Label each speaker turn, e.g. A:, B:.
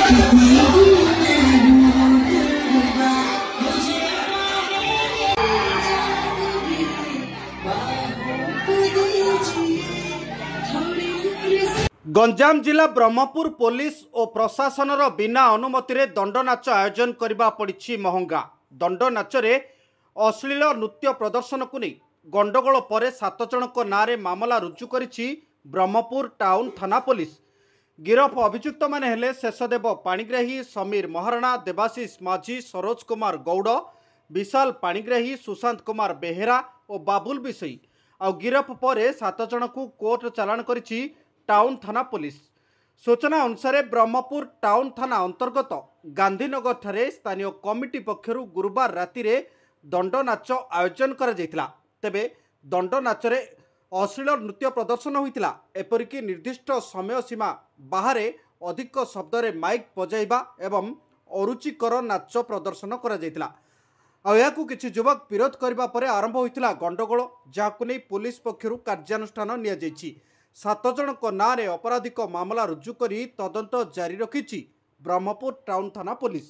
A: गंजाम जिला ब्रह्मपुर पुलिस और प्रशासन बिना अनुमति रे दंडनाच आयोजन करबा पड़ी महंगा। दंडनाच रे अश्लील नृत्य प्रदर्शन को नहीं गंडगोल पर 7 जनक नारे मामला रुजु करिछि ब्रह्मपुर टाउन थाना पुलिस। गिरफ अभियुक्त माने हेले शेषदेव पाणिग्राही, समीर महाराणा, देवाशीष माझी, सरोज कुमार गौड़, विशाल पाणिग्राही, सुशांत कुमार बेहेरा और बाबुल बिसई। आ गिरफ पर 7 जन को कोर्ट चालाण करिछि टाउन थाना पुलिस। सूचना अनुसार ब्रह्मपुर टाउन थाना अंतर्गत गांधीनगर ठारे स्थानीय कमिटी पक्षरु गुरुवार राति रे दंडनाच आयोजन करा जायतिला। तेबे दंडनाच रे अश्लील नृत्य प्रदर्शन होइतिला। एपरिकी निर्दिष्ट समय सीमा बाहर अधिक शब्द रे माइक बजाइबा एवं अरुचिकर नाच प्रदर्शन करा जायतिला। आयाकु किछि युवक विरोध करबा परे आरंभ होइतिला गंडगोल, जाहाकु नै पुलिस पक्षरु कार्यानुष्ठान निया जायछि। 7 जनक नारे अपराधिक मामला रुजु करी तदंत जारी रखिछि ब्रह्मपुर टाउन थाना पुलिस।